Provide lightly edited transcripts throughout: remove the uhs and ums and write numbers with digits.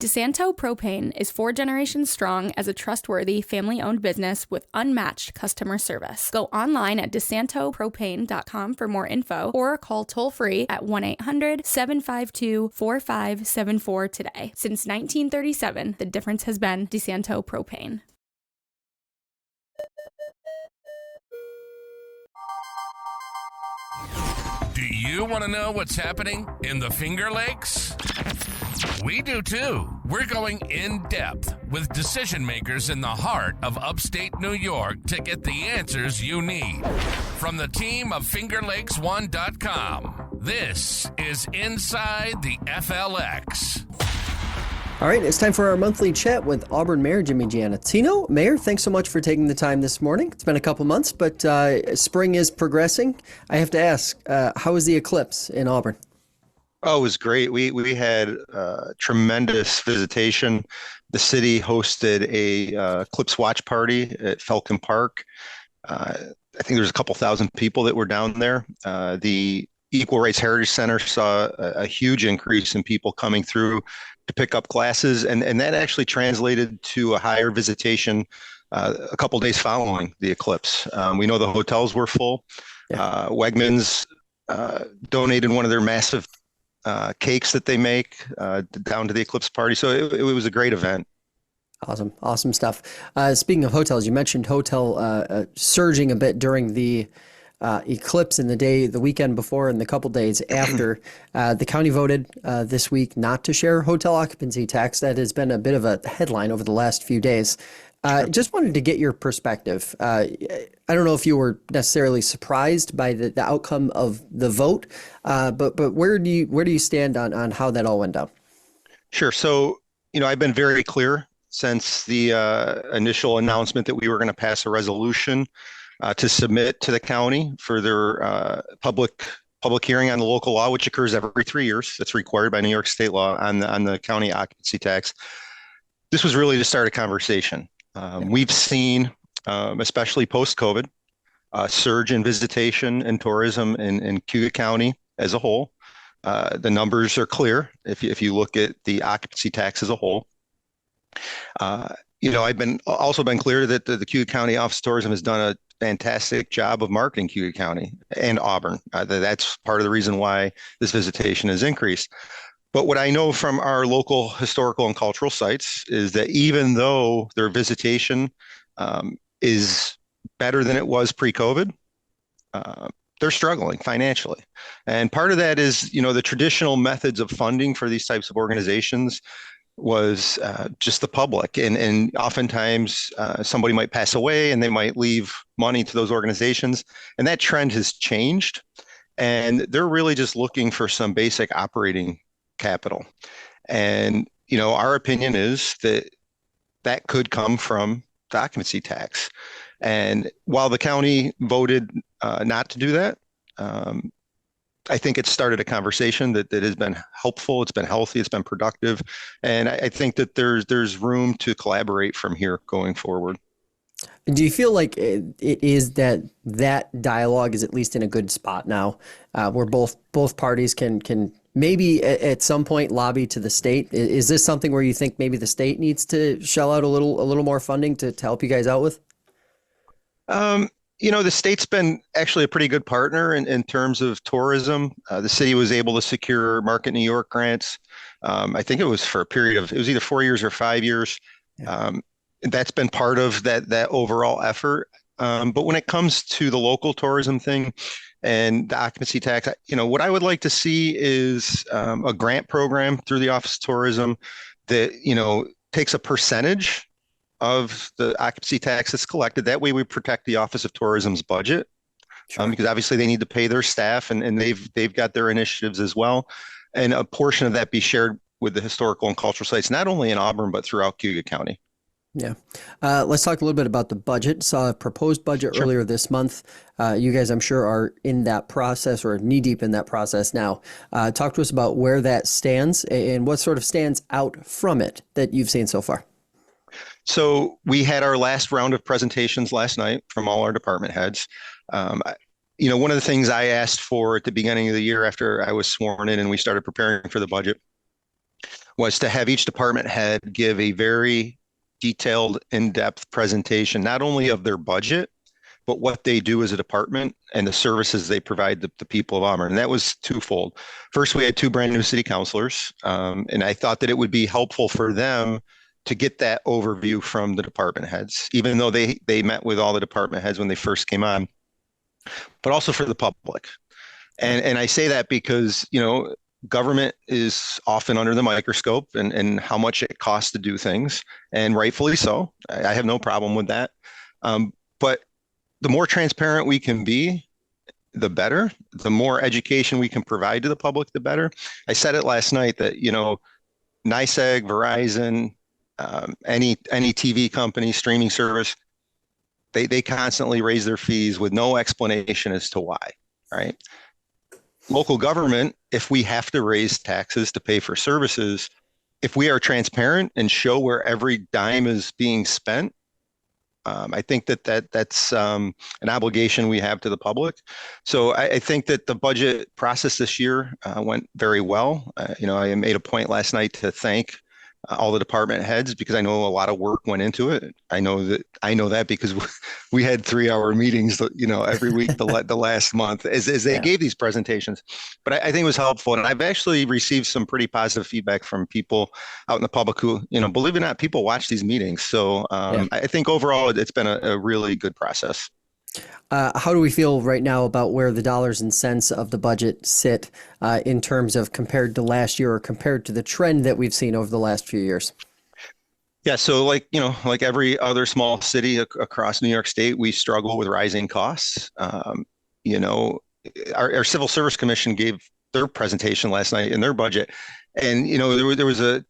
DeSanto Propane is 4 generations strong as a trustworthy, family-owned business with unmatched customer service. Go online at DeSantoPropane.com for more info or call toll-free at 1-800-752-4574 today. Since 1937, the difference has been DeSanto Propane. Do you want to know what's happening in the Finger Lakes? We do too. We're going in depth with decision makers in the heart of upstate New York to get the answers you need. From the team of FingerLakes1.com, this is Inside the FLX. All right, it's time for our monthly chat with Auburn Mayor Jimmy Giannettino. Mayor, thanks so much for taking the time this morning. It's been a couple months, but spring is progressing. I have to ask, how was the eclipse in Auburn? Oh, it was great. We had tremendous visitation. The city hosted a eclipse watch party at Falcon Park. I think there was a couple thousand people that were down there. The Equal Rights Heritage Center saw a huge increase in people coming through to pick up classes, and that actually translated to a higher visitation a couple days following the eclipse. We know the hotels were full. Yeah. Wegmans donated one of their massive cakes that they make down to the eclipse party. So it was a great event. Awesome stuff. Speaking of hotels, you mentioned hotel surging a bit during the eclipse and the weekend before and the couple days after. The county voted this week not to share hotel occupancy tax. That has been a bit of a headline over the last few days. Just wanted to get your perspective. I don't know if you were necessarily surprised by the outcome of the vote, but where do you stand on how that all went down? Sure. So, I've been very clear since the initial announcement that we were going to pass a resolution to submit to the county for their public hearing on the local law, which occurs every 3 years. That's required by New York state law on the county occupancy tax. This was really to start a conversation. We've seen, especially post-COVID, a surge in visitation and tourism in Cuyahoga County as a whole. The numbers are clear if you look at the occupancy tax as a whole. I've also been clear that the Cuyahoga County Office of Tourism has done a fantastic job of marketing Cuyahoga County and Auburn. That's part of the reason why this visitation has increased. But what I know from our local historical and cultural sites is that even though their visitation is better than it was pre-COVID, they're struggling financially. And part of that is, the traditional methods of funding for these types of organizations was just the public. And oftentimes somebody might pass away and they might leave money to those organizations. And that trend has changed. And they're really just looking for some basic operating capital. And, our opinion is that could come from the occupancy tax. And while the county voted not to do that, I think it started a conversation that has been helpful. It's been healthy. It's been productive. And I think that there's room to collaborate from here going forward. Do you feel like it is that dialogue is at least in a good spot now, where both parties can maybe at some point lobby to the state? Is this something where you think maybe the state needs to shell out a little more funding to help you guys out with? The state's been actually a pretty good partner in terms of tourism. The city was able to secure Market New York grants. I think it was for a period of, it was either 4 years or 5 years. Yeah. That's been part of that overall effort. But when it comes to the local tourism thing and the occupancy tax, what I would like to see is a grant program through the Office of Tourism that, takes a percentage of the occupancy tax that's collected. That way we protect the Office of Tourism's budget. Sure. Because obviously they need to pay their staff and they've got their initiatives as well. And a portion of that be shared with the historical and cultural sites, not only in Auburn, but throughout Cuyahoga County. Yeah. Let's talk a little bit about the budget. Saw a proposed budget earlier this month. You guys, I'm sure, are in that process or knee deep in that process now. Talk to us about where that stands and what sort of stands out from it that you've seen so far. So we had our last round of presentations last night from all our department heads. One of the things I asked for at the beginning of the year after I was sworn in and we started preparing for the budget was to have each department head give a very detailed, in-depth presentation, not only of their budget, but what they do as a department and the services they provide the people of Auburn. And that was twofold. First, we had two brand new city councilors, and I thought that it would be helpful for them to get that overview from the department heads, even though they met with all the department heads when they first came on, but also for the public. And I say that because, government is often under the microscope and how much it costs to do things, and rightfully so. I have no problem with that. But the more transparent we can be, the better. The more education we can provide to the public, the better. I said it last night that, NYSEG, Verizon, any TV company, streaming service, they constantly raise their fees with no explanation as to why, right? Local government, if we have to raise taxes to pay for services, if we are transparent and show where every dime is being spent, I think that's an obligation we have to the public. So I think that the budget process this year went very well. I made a point last night to thank all the department heads because I know a lot of work went into it. I know that because we had 3-hour meetings, every week the last month as they gave these presentations. But I think it was helpful, and I've actually received some pretty positive feedback from people out in the public who, believe it or not, people watch these meetings. So I think overall it's been a really good process. How do we feel right now about where the dollars and cents of the budget sit in terms of compared to last year or compared to the trend that we've seen over the last few years? Yeah, so like every other small city across New York State, we struggle with rising costs. Our Civil Service Commission gave their presentation last night in their budget, and there was a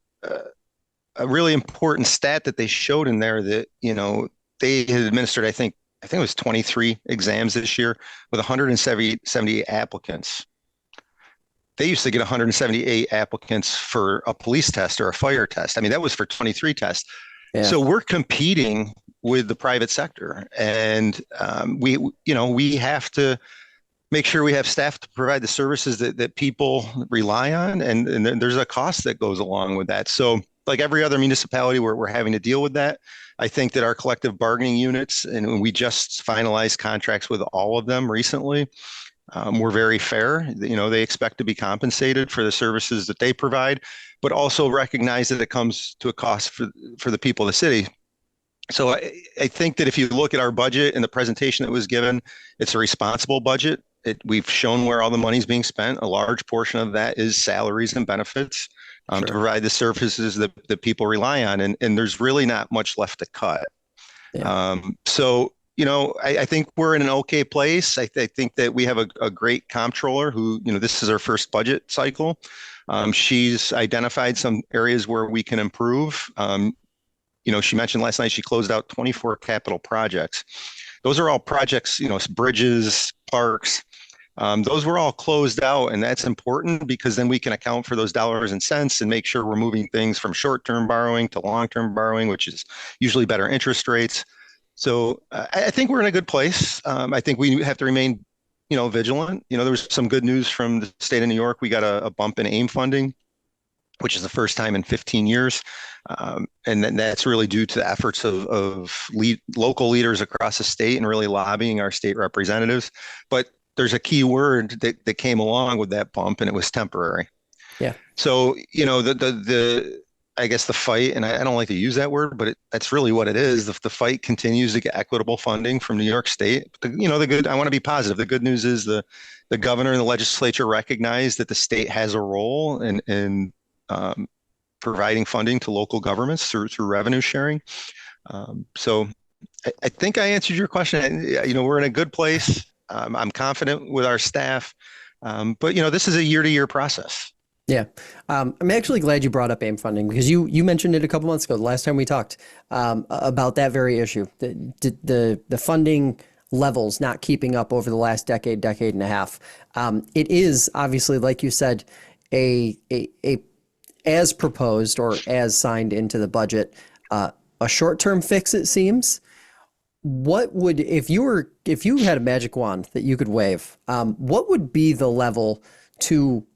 really important stat that they showed in there that they had administered, I think it was 23 exams this year with 170 applicants. They used to get 178 applicants for a police test or a fire test. I mean, that was for 23 tests. Yeah. So we're competing with the private sector, and we have to make sure we have staff to provide the services that people rely on, and there's a cost that goes along with that. So like every other municipality, we're having to deal with that. I think that our collective bargaining units, and we just finalized contracts with all of them recently, we're very fair. They expect to be compensated for the services that they provide, but also recognize that it comes to a cost for the people of the city. So I think that if you look at our budget and the presentation that was given, it's a responsible budget. We've shown where all the money is being spent. A large portion of that is salaries and benefits. To provide the services that people rely on. And there's really not much left to cut. Yeah. I think we're in an okay place. I think that we have a great comptroller who, this is her first budget cycle. She's identified some areas where we can improve. She mentioned last night she closed out 24 capital projects. Those are all projects, bridges, parks. Those were all closed out, and that's important because then we can account for those dollars and cents and make sure we're moving things from short-term borrowing to long-term borrowing, which is usually better interest rates. So I think we're in a good place. I think we have to remain, vigilant. There was some good news from the state of New York. We got a bump in AIM funding, which is the first time in 15 years. And then that's really due to the efforts of local leaders across the state and really lobbying our state representatives. But there's a key word that came along with that bump, and it was temporary. Yeah. So, I guess the fight, and I don't like to use that word, but that's really what it is. The fight continues to get equitable funding from New York State. I want to be positive. The good news is the governor and the legislature recognize that the state has a role in providing funding to local governments through revenue sharing. So I think I answered your question. We're in a good place. I'm confident with our staff, but this is a year-to-year process. Yeah, I'm actually glad you brought up AIM funding because you mentioned it a couple months ago. The last time we talked about that very issue, the funding levels not keeping up over the last decade and a half. It is obviously, like you said, a as proposed or as signed into the budget, a short-term fix. It seems. What would, if you had a magic wand that you could wave, what would be the level to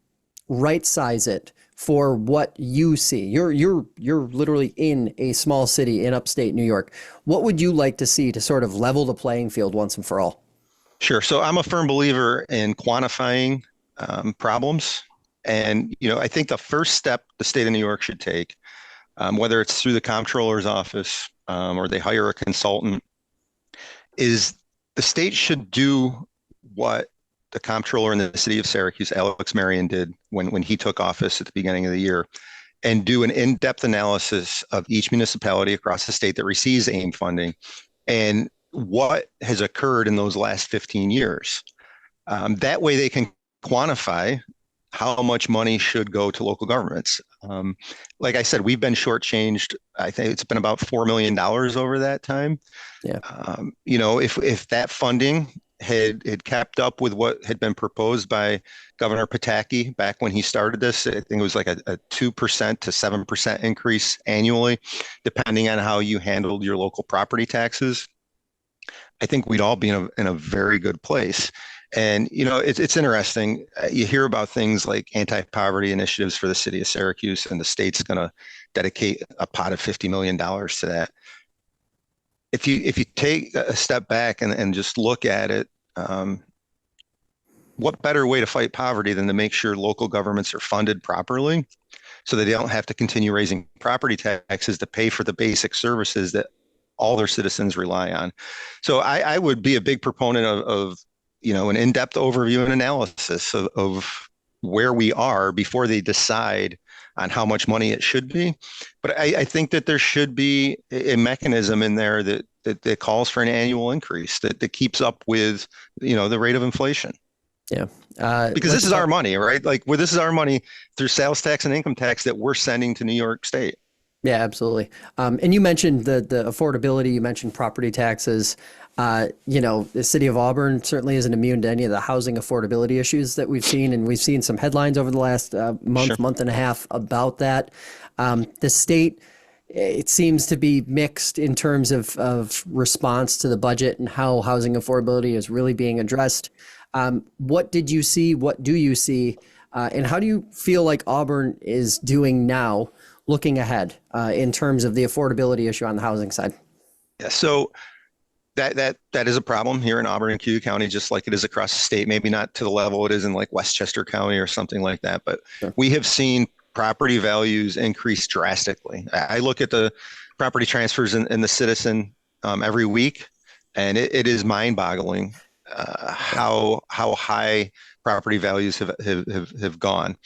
right size it for what you see? You're literally in a small city in upstate New York. What would you like to see to sort of level the playing field once and for all? Sure. So I'm a firm believer in quantifying problems. And, I think the first step the state of New York should take, whether it's through the comptroller's office or they hire a consultant, is the state should do what the comptroller in the city of Syracuse, Alex Marion, did when he took office at the beginning of the year, and do an in-depth analysis of each municipality across the state that receives AIM funding and what has occurred in those last 15 years. That way they can quantify how much money should go to local governments. Like I said, we've been shortchanged. I think it's been about $4 million over that time. Yeah. If that funding had kept up with what had been proposed by Governor Pataki back when he started this, I think it was like a 2% to 7% increase annually, depending on how you handled your local property taxes. I think we'd all be in a very good place. And, it's interesting. You hear about things like anti-poverty initiatives for the city of Syracuse, and the state's going to dedicate a pot of $50 million to that. If you take a step back and just look at it, what better way to fight poverty than to make sure local governments are funded properly so that they don't have to continue raising property taxes to pay for the basic services that all their citizens rely on. So I would be a big proponent of an in-depth overview and analysis of where we are before they decide on how much money it should be. But I think that there should be a mechanism in there that calls for an annual increase that keeps up with, the rate of inflation. Yeah. Because this is our money, right? Like, this is our money through sales tax and income tax that we're sending to New York State. Yeah, absolutely. And you mentioned the affordability, you mentioned property taxes. The city of Auburn certainly isn't immune to any of the housing affordability issues that we've seen. And we've seen some headlines over the last month and a half about that. The state, it seems to be mixed in terms of response to the budget and how housing affordability is really being addressed. What did you see? What do you see? And how do you feel like Auburn is doing now, looking ahead in terms of the affordability issue on the housing side? Yeah, so that is a problem here in Auburn and Cuyahoga County, just like it is across the state. Maybe not to the level it is in like Westchester County or something like that, but sure. We have seen property values increase drastically. I look at the property transfers in the Citizen every week, and it is mind-boggling how high property values have gone.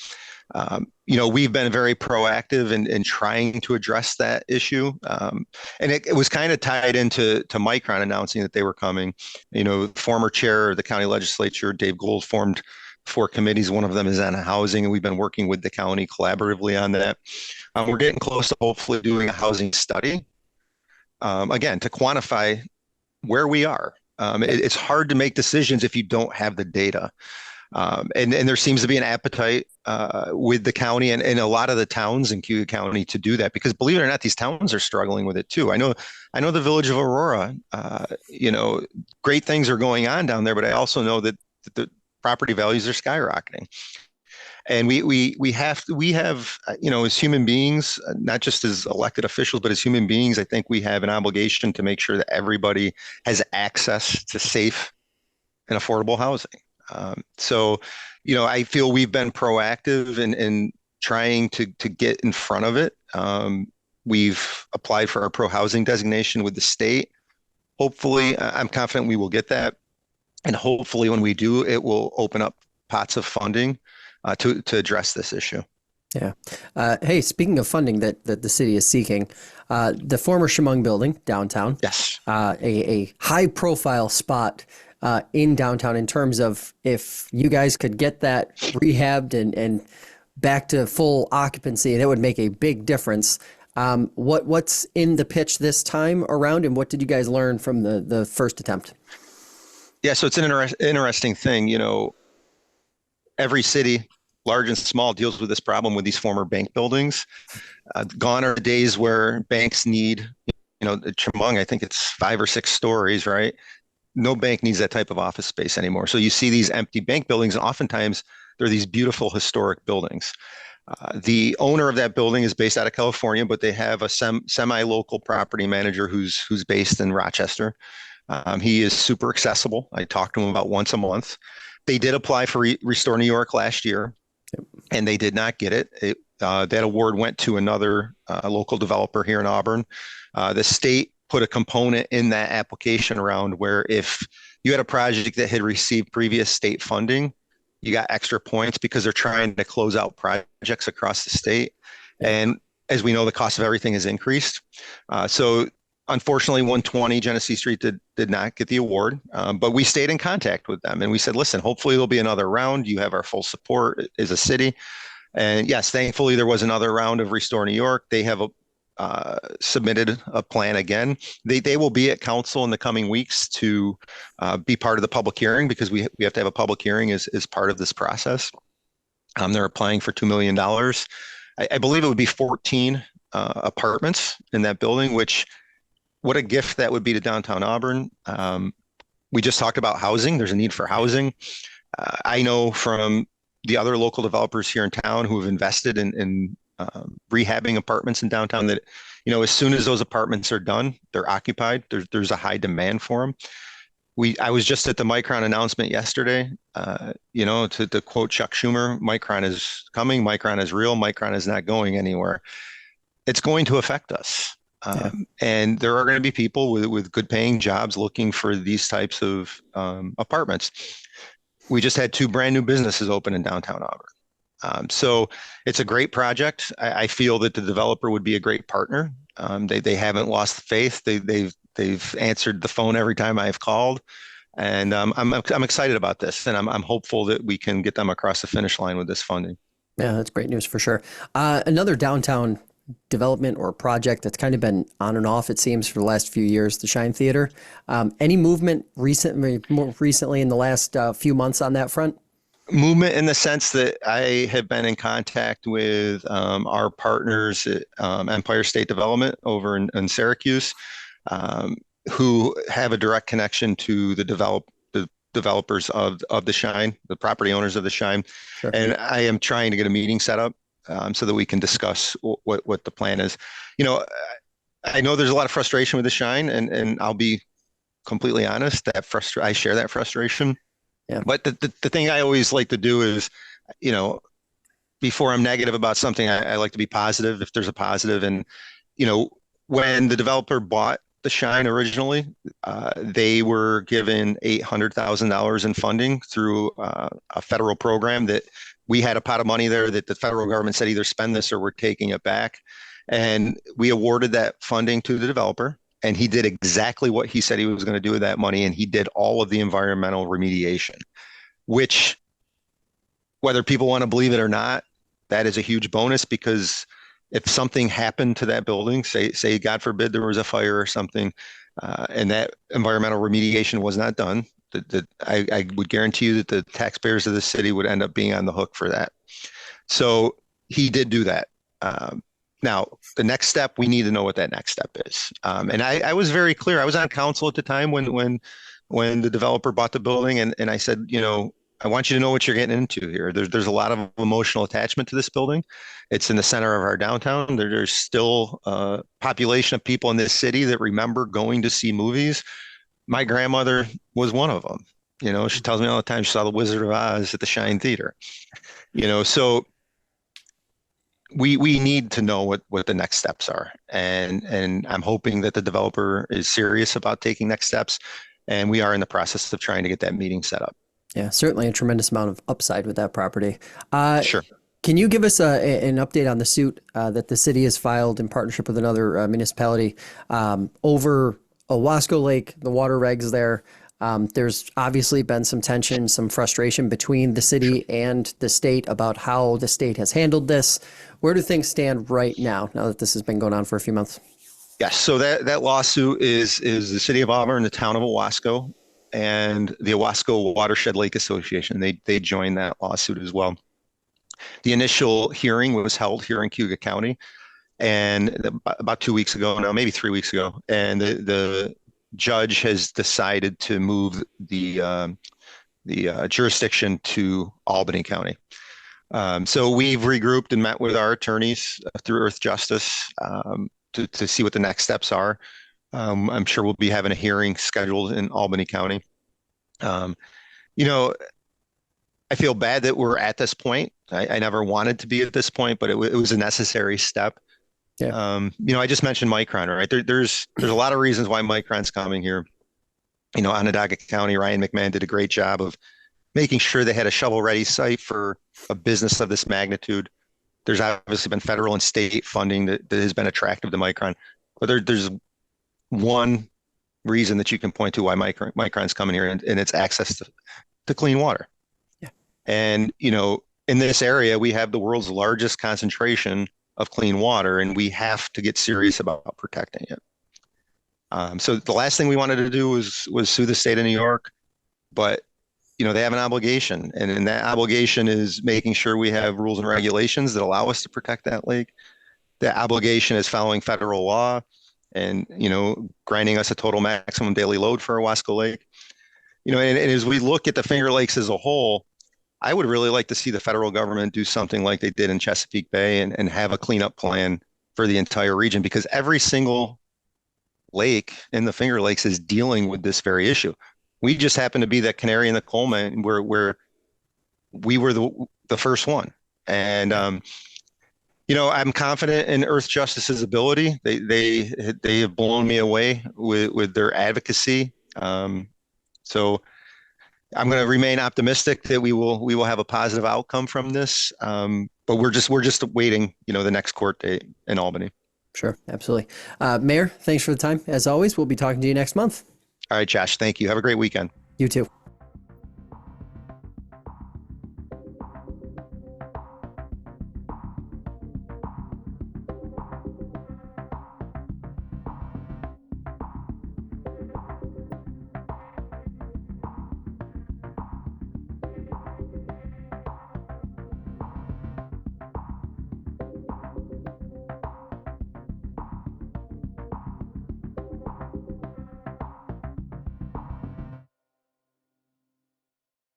We've been very proactive in trying to address that issue. And it was kind of tied into Micron announcing that they were coming. Former chair of the county legislature, Dave Gould, formed 4 committees. One of them is on housing, and we've been working with the county collaboratively on that. We're getting close to hopefully doing a housing study, again, to quantify where we are. It's hard to make decisions if you don't have the data. And there seems to be an appetite with the county and a lot of the towns in Cuyahoga County to do that, because believe it or not, these towns are struggling with it too. I know the village of Aurora, great things are going on down there, but I also know that the property values are skyrocketing. And we have as human beings, not just as elected officials, but as human beings, I think we have an obligation to make sure that everybody has access to safe and affordable housing. I feel we've been proactive in trying to get in front of it. We've applied for our pro-housing designation with the state. Hopefully, I'm confident we will get that. And hopefully when we do, it will open up pots of funding to address this issue. Yeah. Hey, speaking of funding that the city is seeking, the former Chemung building downtown. Yes. A high profile spot in downtown in terms of if you guys could get that rehabbed and back to full occupancy, that would make a big difference. What's in the pitch this time around, and what did you guys learn from the first attempt? Yeah, so it's an interesting thing. Every city, large and small, deals with this problem with these former bank buildings. Gone are the days where banks need, Chemung, I think it's 5 or 6 stories, right? No bank needs that type of office space anymore. So you see these empty bank buildings, and oftentimes they're these beautiful historic buildings. The owner of that building is based out of California, but they have a semi-local property manager who's based in Rochester. He is super accessible. I talk to him about once a month. They did apply for Restore New York last year, and they did not get it. That award went to another local developer here in Auburn. The state put a component in that application around where if you had a project that had received previous state funding, you got extra points because they're trying to close out projects across the state. And as we know, the cost of everything has increased. So unfortunately, 120 Genesee Street did not get the award, but we stayed in contact with them and we said, listen, hopefully there'll be another round. You have our full support as a city. And yes, thankfully there was another round of Restore New York. They have submitted a plan again. They will be at council in the coming weeks to be part of the public hearing because we have to have a public hearing as part of this process. They're applying for $2 million. I believe it would be 14 apartments in that building, which what a gift that would be to downtown Auburn. We just talked about housing. There's a need for housing. I know from the other local developers here in town who have invested in rehabbing apartments in downtown that, as soon as those apartments are done, they're occupied. There's a high demand for them. I was just at the Micron announcement yesterday, to quote Chuck Schumer, Micron is coming, Micron is real, Micron is not going anywhere. It's going to affect us. And there are going to be people with good paying jobs looking for these types of apartments. We just had 2 brand new businesses open in downtown Auburn. So it's a great project. I feel that the developer would be a great partner. They haven't lost faith. They've answered the phone every time I've called, and I'm excited about this, and I'm hopeful that we can get them across the finish line with this funding. Yeah, that's great news for sure. Another downtown development or project that's kind of been on and off, it seems, for the last few years, the Shine Theater. Any movement more recently in the last few months on that front? Movement in the sense that I have been in contact with our partners at Empire State Development over in Syracuse, who have a direct connection to the developers of the Shine, the property owners of the Shine. Sure. And I am trying to get a meeting set up so that we can discuss what the plan is. I know there's a lot of frustration with the Shine, and I'll be completely honest, I share that frustration. Yeah. But the thing I always like to do is, before I'm negative about something, I like to be positive if there's a positive. And, when the developer bought the Shine originally, they were given $800,000 in funding through a federal program that we had a pot of money there that the federal government said either spend this or we're taking it back. And we awarded that funding to the developer. And he did exactly what he said he was going to do with that money. And he did all of the environmental remediation, which, whether people want to believe it or not, that is a huge bonus, because if something happened to that building, say God forbid there was a fire or something, and that environmental remediation was not done, I would guarantee you that the taxpayers of the city would end up being on the hook for that. So he did do that. Now, the next step, we need to know what that next step is. And I was very clear. I was on council at the time when the developer bought the building, and I said, I want you to know what you're getting into here. There's a lot of emotional attachment to this building. It's in the center of our downtown. There's still a population of people in this city that remember going to see movies. My grandmother was one of them. She tells me all the time she saw The Wizard of Oz at the Shine Theater. So we need to know what the next steps are. And I'm hoping that the developer is serious about taking next steps. And we are in the process of trying to get that meeting set up. Yeah, certainly a tremendous amount of upside with that property. Sure. Can you give us an update on the suit that the city has filed in partnership with another municipality over Owasco Lake, the water regs there? There's obviously been some tension, some frustration between the city and the state about how the state has handled this. Where do things stand right now that this has been going on for a few months? Yes. So that lawsuit is the city of Auburn, the town of Owasco, and the Owasco Watershed Lake Association. They joined that lawsuit as well. The initial hearing was held here in Cayuga County, and about 2 weeks ago, no, maybe 3 weeks ago, and the judge has decided to move the jurisdiction to Albany County. So we've regrouped and met with our attorneys through Earth Justice to see what the next steps are. I'm sure we'll be having a hearing scheduled in Albany County. Um, you know, I feel bad that we're at this point. I never wanted to be at this point, but it was a necessary step. Yeah. I just mentioned Micron, right? There's a lot of reasons why Micron's coming here. Onondaga County, Ryan McMahon did a great job of making sure they had a shovel-ready site for a business of this magnitude. There's obviously been federal and state funding that has been attractive to Micron, but there's one reason that you can point to why Micron's coming here, and it's access to clean water. Yeah. And, in this area, we have the world's largest concentration of clean water, and we have to get serious about protecting it. So the last thing we wanted to do was sue the state of New York, but they have an obligation, and that obligation is making sure we have rules and regulations that allow us to protect that lake. The obligation is following federal law and, granting us a total maximum daily load for Owasco Lake. And as we look at the Finger Lakes as a whole, I would really like to see the federal government do something like they did in Chesapeake Bay and have a cleanup plan for the entire region, because every single lake in the Finger Lakes is dealing with this very issue. We just happen to be that canary in the coal mine where we were the first one. And, I'm confident in Earth Justice's ability. They have blown me away with their advocacy. So I'm going to remain optimistic that we will have a positive outcome from this. But we're just waiting, the next court date in Albany. Sure. Absolutely. Mayor, thanks for the time. As always, we'll be talking to you next month. All right, Josh. Thank you. Have a great weekend. You too.